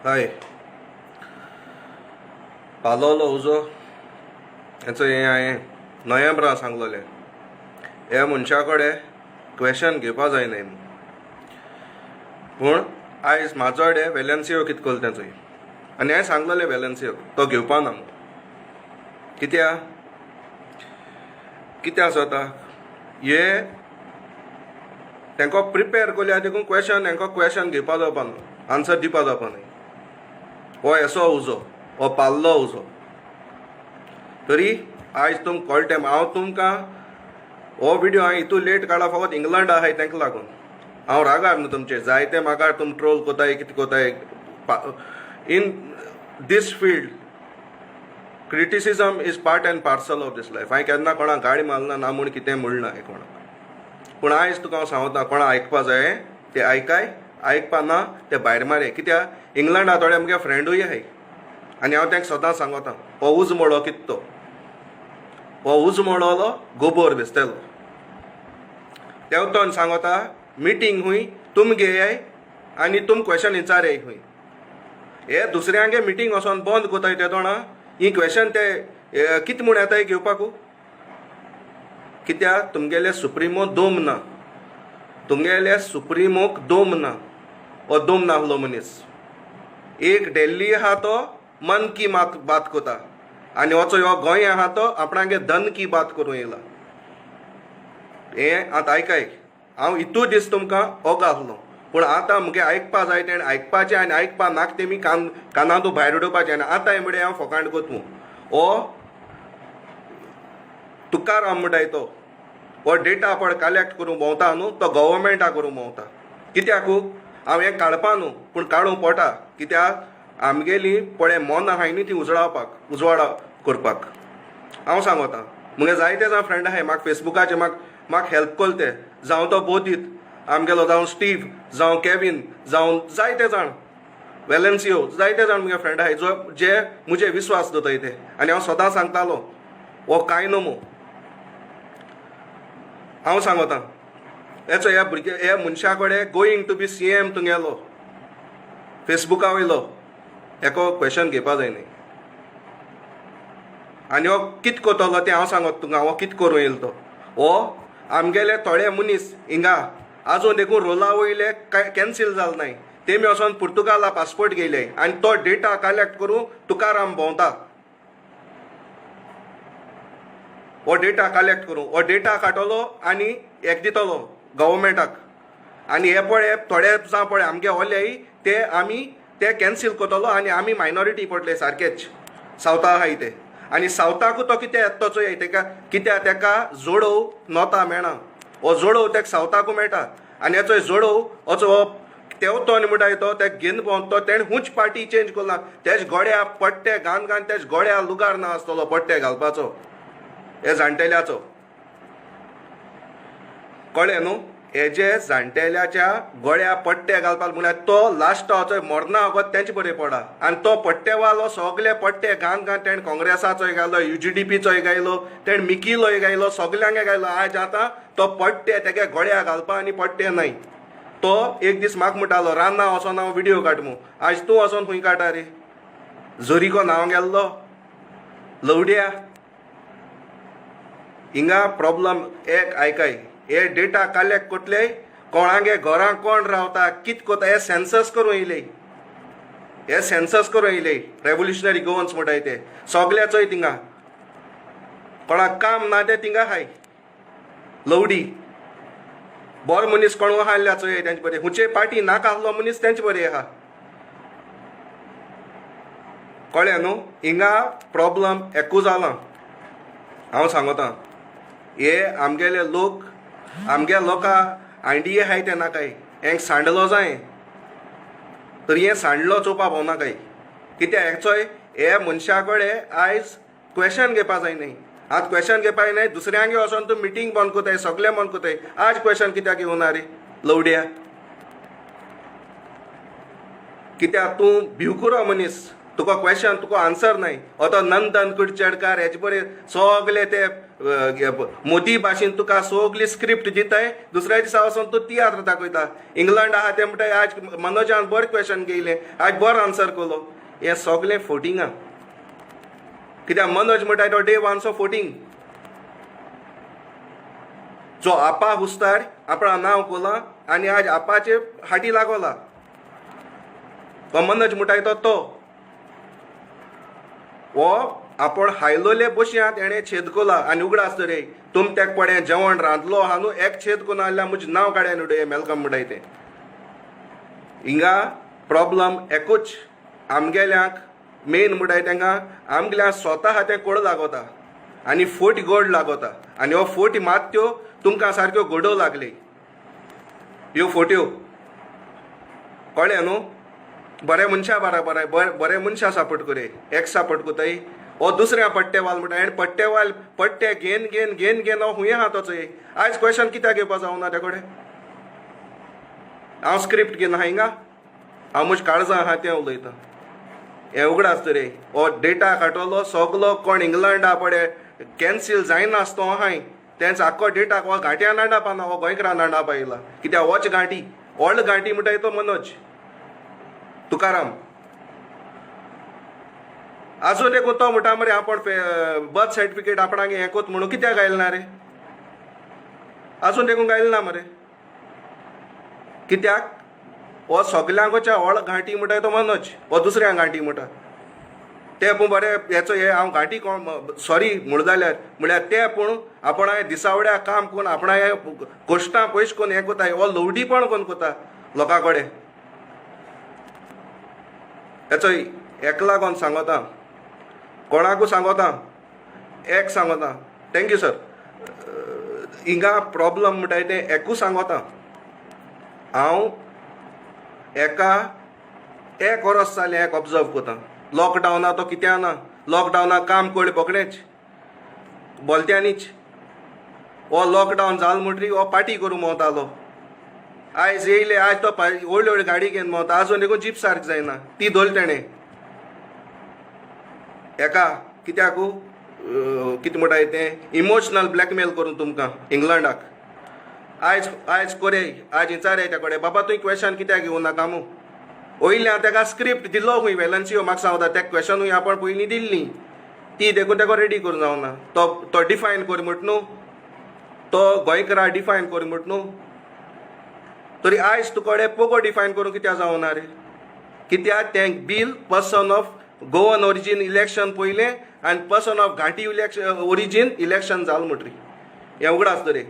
हय पालोलो उजो हेचो हें हांवें नोव्हेंबरां सांगलोलें. ह्या मनशा कडेन क्वेशन घेवपा जायनाय म्हूण. पूण आयज म्हाजो डे वेलेन्सियो कितें कोल तें चोय आनी हांवें सांगलोलें वेलेन्सियो तो घेवपा ना म्हूण. कित्या जाता हे तांकां प्रिपेर कोल्या देखून हांकां क्वेशन घेवपा जावपा न्हू, आन्सर दिवपा जावपा न्हय. हो एसो उजो, हो पाल्लो उजो. तरी आयज तुमकां कळटें हांव तुमकां हो विडियो हांवें इतू लेट काडला फकत इंग्लंड आहाय तांकां लागून. हांव रागार न्हू तुमचे, जायते म्हाका तुमी ट्रोल कोताय कितें कोताय. In this field criticism is part and parcel of this life. हांवें केन्ना कोणाक गाडी मारना ना म्हूण कितें म्हणना हें कोणाक. पूण आयज तुका हांव सांगता, कोणा आयकपा जाय ते आयकाय, आयकपा ना ते भायर मारे. कित्याक इंग्लंडा थोडे म्हगे फ्रेंडूय आहाय आनी हांव तांकां सदां सांगता, हो उज मोडो कितें तो, हो उज मोडलो गोबोर बेसतेलो. तेवतोन सांगता मिटींग हुंय तुम घेयाय आनी तुम क्वेशन विचाराय हुंय. हे दुसऱ्यांगे मिटींग वचोन बंद कोताय ते जाणा. ही क्वेशन ते कितें म्हूण येताय घेवपाकू. कित्याक तुमगेले सुप्रिमो दोम ना, तुमगेले सुप्रिमोक दोम ना. हो दोम नाहलो मनीस. एक डेल्ली आहा तो मन की बात कोता आनी होचो ह्यो गोंय आहा तो आपणागे धन की बात करूं येयला. हें आतां आयकाय, हांव इतू दीस तुमकां ओग आसलो, पूण आतां मुगे आयकपा जाय तेणें आयकपाचें आनी आयकपा नाका तेमी कानांतू भायर उडोवपाचें. आनी आतां म्हळ्यार हांव फकांड कोतू. हो तुकाराम म्हणटाय तो, हो डेटा पळय कलेक्ट करूं भोंवता न्हू, तो गव्हर्मेंटा करूं भोंवता. कित्याकू हांव हें काडपा न्हू पूण काडूं पोटा. कित्याक आमगेली पळय मन आहाय न्ही ती उजवाडा करपाक. हांव सांगता मुगे जायते जावं फ्रेंड आहाय म्हाका फेसबुकाचेर म्हाका हेल्प कोल ते, जावं तो बोधीत आमगेलो, जावं स्टीव, जावं केविन, जावं जायते जाण वेलेन्सियो, जायते जाण मुगे फ्रेंड आहाय जे मुजे विस्वास दवरताय ते. आनी हांव सदां सांगतालो हो कांय न्हू मो. हांव सांगता हेचो ह्या मनशा कडेन गोईंग टू बी CM तुगेलो फेसबुका वयलो हेको क्वेशन घेवपा जाय न्ही. आनी हो कितें कोतलो तें हांव सांगता तुका. हो कितें करूं येयलो तो. हो आमगेले थोडे मनीस हिंगा आजून देखून रोला वयले कॅन्सील जाल नाय. तेमी वचोन पुर्तुगाला पासपोर्ट घेयले आनी तो डेटा कलेक्ट करूं तुकाराम भोंवता. हो डेटा कलेक्ट करूं, हो डेटा काडटलो आनी एक दितलो गव्हर्मेंटाक. आनी हे पळय थोडे जावं पळय आमगे ओल्याय ते आमी ते कॅन्सील कोतलो आनी आमी मायनॉरिटी पडले सारकेच सावथा आहाय ते. आनी सावथाकू तो कितें येता तो चोय तेका, कित्याक तेका जोडोव नोता मेळना. हो जोडोव तेका सावथाकू मेळटा आनी हेचो जोडोव हो तेवतो आनी म्हणटाय तो ते घेवन भोंवतो. तेणें हुंच पार्टी चेंज कोरना. तेज गोड्या पट्टे घान तेज गोड्या लुगार ना आसतलो पट्टे घालपाचो हे जाणटेल्याचो. कळ्ळें न्हू. हेजे जाणटेल्याच्या गोळ्या पट्टे घालपाक म्हळ्यार तो लास्ट वचोय मरना वगत तेंचे बरें पडा. आनी तो पट्टेवालो सगळे पट्टे घान तेणें काँग्रेसाचोय घालो, UGDPचोय गायलो, तेणें मिकिलोय गायलो, सगल्यांगे गायलो. आज आतां तो पट्टे तेगे गोळ्या घालपा आनी पट्टे नाय. तो एक दीस म्हाका म्हणटालो रानां वचोन हांव विडियो काड म्हूण. आज तूं वचोन खंय काडटा रे. झोरिको नांव गेल्लो लवड्या. हिंगा प्रॉब्लम एक आयकाय, हे डेटा कलेक्ट कोतले कोणागे घरां कोण रावता कितें कोता हे सेन्सस करूं येयले. हे सेन्सस करूं येयले रेव्होल्युशनरी गोवन्स म्हणटाय ते सगळे चोय थिंगा. कोणाक काम ना ते थिंगा आहाय लवडी. बरो मनीस कोण आहाल्या चोय तेंचे बरें. हुंचे पार्टी नाका आसलो मनीस तेंचे बरें आहा. कळ्ळें न्हू. हिंगा प्रॉब्लम एकू जालां. हांव सांगता हे आमगेले लोक आमगे लोकां आयडिये आहाय ते नाकाय. हेंक सांडलो जाय तरी हें सांडलो चोवपा भोंवनाकाय. कित्याक हेचोय हे मनशा कडेन आयज क्वेशन घेवपा जाय न्ही. आज क्वेशन घेवपा जाय दुसऱ्यांगे वचोन तूं मिटींग बंद कोताय, सगळे बंद कोताय. आज क्वेशन कित्याक येवना रे लवड्या. कित्याक तूं भिवकुरो मनीस, तुका क्वेश्चन तुका आन्सर नाही तो नंदन कुडचडकार हेचे बरे सगळे ते मोदी भाशेन तुका सगळी स्क्रिप्ट दिताय दुसऱ्या दिसा वचून तूं तियात्र दाखयता इंग्लंड आहा ते म्हणटा आज मनोजान बरें क्वेश्चन घेयलें आज बरो आन्सर केलो हें सगळें फोटिंगा कित्याक मनोज म्हणटा तो डे वान्स फोटिंग जो आपा हुस्तार आपणा नांव कोला आनी आज आपाचे हाटी लागोला तो मनोज म्हणटा तो वो आपण हायलोले बशयात एणे छेदकोला आनी उगडा आसता रे तुम तेक पडे जेवण रांदलो आहा न्हू एक छेद कोन आल्या म्हजें नांव काड्या न्हू मेलकम म्हणटाय ते हिंगा प्रॉब्लम एकूच आमगेल्यांक मेन म्हणटाय तांकां आमगेल्या स्वता आहा तें कोड लागोता आनी फोटी गोड लागोता आनी हो फोटी मात्यो तुमकां सारक्यो गोडो लागले ह्यो फोट्यो कळ्ळें न्हू बरे मनशा बराबर बरे मनशा सापट करे एक सापट कोताय हो दुसऱ्या पट्टेवाल म्हणटा आनी पट्टेवाल पट्टे घेन घेन घेन घेन हो हुंय आहा तोच आयज क्वेश्चन कित्याक घेवपा जावना ते कडेन हांव स्क्रिप्ट घेना हिंगा हांव म्हजें काळजां आहा तें उलयतां हें उगड आसता रे हो डेटा काडटलो सगलो कोण इंग्लंडा पडे कॅन्सील जायनास तो आहाय तेंच आख्खो डेटा हो घांट्या नांडा पाना हो गोंयकारां नांडा पायला कित्याक होच घांटी व्हडलो घांटी म्हणटाय तो मनोज तुकाराम आजून एक तो म्हणटा मरे आपण बर्थ सर्टिफिकेट आपणाक हें कोत म्हणून कित्याक गायलें ना रे आजून देखून गायलें ना मरे कित्याक हो सगल्यांकच्या व्हड घांटी म्हणटा तो मनोज हो दुसऱ्या घांटी म्हणटा ते पूण बरें हेचो हे हांव घांटी कोण सॉरी म्हण जाल्यार म्हळ्यार ते पूण आपण दिसावड्या काम करून आपण कोश्टां पयस कोन्न हें कोताय हो लवडीपण कोन्न कोता लोकां कडेन हेचो एक लागोन सांगता कोणाकू सांगता एक सांगता थँक्यू सर हिंगा प्रॉब्लम म्हणटाय तें एकू सांगता हांव एका एक वर्स जालें एक ऑब्जर्व कोता लॉकडावना तो कित्या ना लॉकडावनाक काम कोळी पकडेच बोलत्यांनीच हो लॉकडावन जाल म्हणटरी हो पार्टी करूं मेवतालो आयज येयले आज तो व्हडली व्हडली गाडी घेवन मेवता आजून देखून जीप सारकी जायना ती धोल तेणें एका कित्याकू कितें म्हणटाय तें इमोशनल ब्लॅकमेल करून तुमकां इंग्लंडाक आयज आयज कोरे आज विचारे त्या कडेन बाबा तुवें क्वेश्चन कित्याक घेवं नाका मू वयले हांव ताका स्क्रिप्ट दिल्लो खंय वेलन्सियो म्हाका सांगता त्या क्वेश्चनूय आपण पयलीं दिल्ली ती देखून ताका रेडी करूं जावना तो डिफायन कर म्हट न्हू तो गोंयकारा डिफायन कर म्हट न्हू तरी आयज तुकडे पोगो डिफायन करूं कित्याक जावना रे कित्याक तें bill person of Goan origin election पयलें आनी person of Ghati origin election जाल म्हणटरी हें उगड आसता रे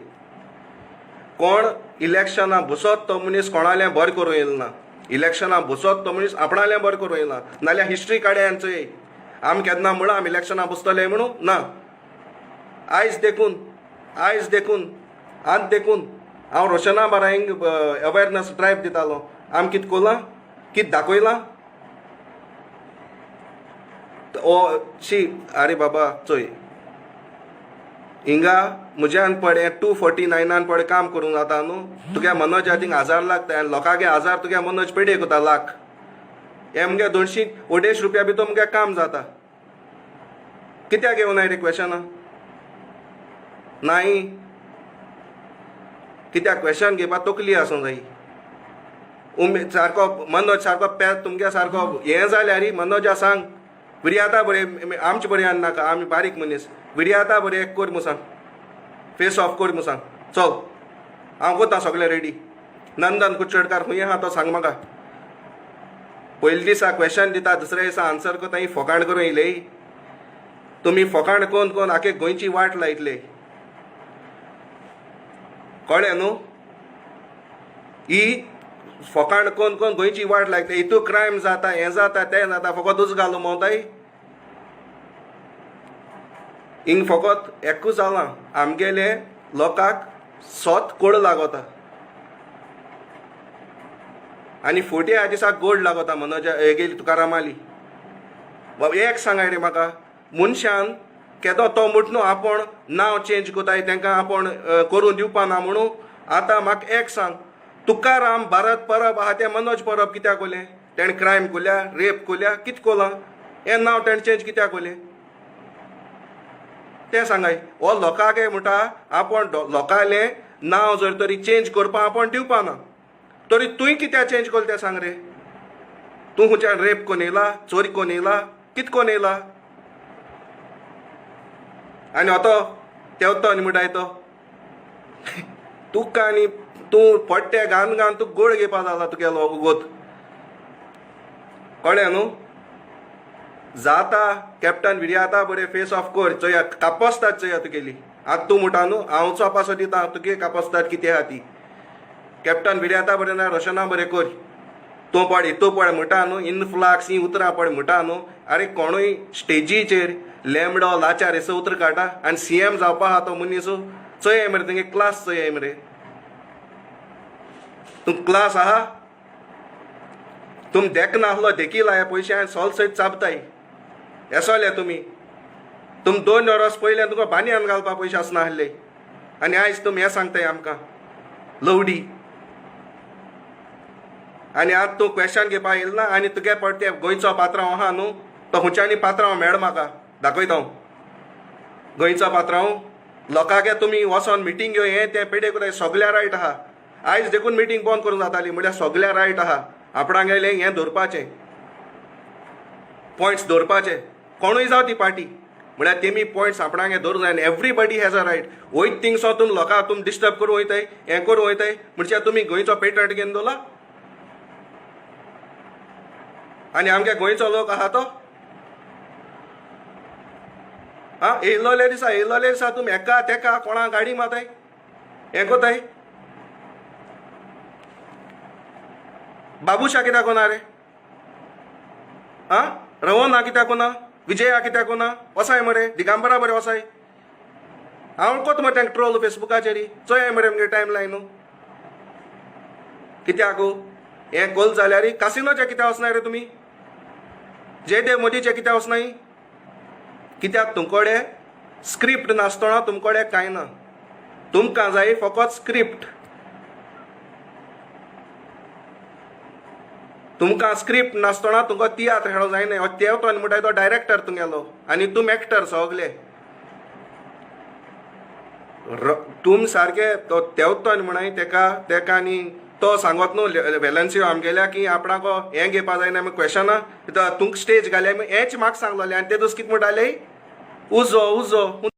कोण इलेक्शना बसत तो मनीस कोणालें बरें करूं येयलो ना इलेक्शना बसत तो मनीस आपणालें बरें करूं येयला नाल्यार हिस्ट्री काडया चोय आमी केन्ना म्हणून आमी इलेक्शना बसतले म्हणून ना आयज देखून आज देखून हांव रोशना बारांक अवेरनस ड्रायव्ह दितालो आमी कितें कोलां कितें दाखयलां शी आरे बाबा चोय हिंगा म्हज्यान पडे 249 पडे काम करूंक जाता न्हू तुगे मनोजा थिंग 1000 लागता आनी लोकांगे 1000 तुगे मनोज पेडे कोता लाख हे मुगे 200-250 रुपया भितर मुगे काम जाता कित्याक येवनाय रे क्वेश्चना नाही कित्याक क्वेश्चन घेवपा तकली आसूं जायी उमेद सारको मनोज सारको पेज तुमगे सारको हें जाल्यार रे मनोजा सांग विर्याता बरें आमचे बरें आनी नाका आमी बारीक मनीस विर्याता बरें एक कर मुसां फेस ऑफ कर मुसां चल हांव कोता सगळें रेडी नंदन कुडचडकार खंय आहा तो सांग म्हाका पयले दिसा क्वेश्चन दिता दुसऱ्या दिसा आन्सर कोता ही फोकाण करूं येयले तुमी फोकाण कोन्न आखे गोंयची वाट लायतले कळ्ळें न्हू ही फोकाण कोन्न गोंयची वाट लायतले हितू क्रायम जाता हें जाता तें जाता फकत उज घालूं मेवताय हिंग फकत एकूच जालां आमगेले लोकांक सोत कोड लागोता आनी फोटे ह्या दिसाक गोड लागोता मनोजा हेगेली तुकारामाली एक सांगाय रे म्हाका मनशान केदो तो म्हणून आपण नांव चेंज कोताय तांकां आपण करून दिवपा ना म्हणून आतां म्हाका एक सांग तुकाराम भारत परब आहा तें मनोज परब कित्याक कोलें तेणें क्रायम कोल्या रेप कोल्या कितें कोलां हें नांव तेणें चेंज कित्याक कोलें तें सांगाय. हो लोकांक म्हणटा आपूण लोकांलें नांव जर तरी चेंज करपा आपूण दिवपा ना, तरी तुवें कित्याक चेंज कोलें तें सांग रे. तूं खंयच्यान रेप कोन्न येयला, चोरी कोन्न येयला, कित कोन्न येयला. आनी तो तेवतो न्ही म्हणटाय तो तुका आनी तूं पडटे घान घान तूं गोड घेवपा जाला तुगेलो उगोत कळ्ळें न्हू. जाता कॅप्टन विर्याता बरें फेस ऑफ कर चोया कापस्तात चोया तुगेली. आतां तूं म्हणटा न्हू हांव चोपासो दिता तुगे कापस्तात कितें आहा ती. कॅप्टन विर्याता बरें ना रोशना बरें कर. तूं पड हितू पड म्हणटा न्हू इनफ्लाक्स ही उतरां पड म्हणटा न्हू. आरे कोणूय स्टेजीचेर लेमडो लाचार हेसो उतर काडटा आनी CM जावपा आहा तो मनीस चोय मरे तुगे क्लास चोय मरे. तूं क्लास आहा तुम देख नासलो देखील हे पयशे हांवें सॉल सयत चाबताय येसोले तुमी. तुम 2 वर्स पयले तुका बानयान घालपा पयशे आसना आहले आनी आयज तुमी हें सांगताय आमकां लवडी. आनी आतां तूं क्वेश्चन घेवपा येयला ना आनी तुगे पडटे गोंयचो पात्रांव आहा न्हू तो खंयच्यानी पात्रांव मेळ म्हाका दाखयता हांव. गोंयचो पात्रांव लोकांक तुमी वचोन मिटींग घेवन हें तें पेडे कोताय सगल्या रायट आहा. आयज देखून मिटींग बंद करूंक जाताली म्हळ्यार सगल्या रायट आहा. आपणाक गेलें हें दवरपाचें पॉयंट्स दवरपाचे कोणूय जावं ती पार्टी म्हळ्यार तेमी पॉयंट्स आपणाक हें दवरूंक जाय. आनी एवरीबडी हॅज अ रायट. वयत थिंगसो तुमी लोकांक तुमी डिस्टर्ब करूं वयताय हें करूं वयताय म्हणजे तुमी गोंयचो पेटंट घेवन दवरला. आनी आमगे गोंयचो लोक आहा तो येयल्लोले दिसा तुमी एका तेका कोणा गाडी माताय हें कोताय. बाबुशा कित्याक कोना रे रवना कित्याक कोना विजया कित्याक कोना वसाय मरे दिगांबरा बरें वसाय. हांव कोत मरे तांकां ट्रोल फेसबुकाचेर चोय मरे म्हगे टायम लायन कित्याक हें कोल जाल्यार कासिनोचे कित्याक वचनाय रे तुमी. जयदेव मोदीचे कित्याक वचनाय. कित्याक तुमकोडे स्क्रिप्ट नासतना तुमकोडे कांय ना. तुमकां जाय फकत स्क्रिप्ट. तुमकां स्क्रिप्ट नासतना तुमकां तियात्र खेळो जायना. तेवतो म्हणटाय तो डायरेक्टर तुगेलो आनी तुमी एक्टर सगले. तुम सारके तो तेवतो म्हणाय तेका आनी तो सांगत न्हू वेलन्सियो आमगेल्या की आपणाक हें घेवपा जायना क्वेश्चना तुमकां स्टेज घाले हेंच म्हाका सांगलोलें आनी ते दीस कितें म्हणटाले उजो उजो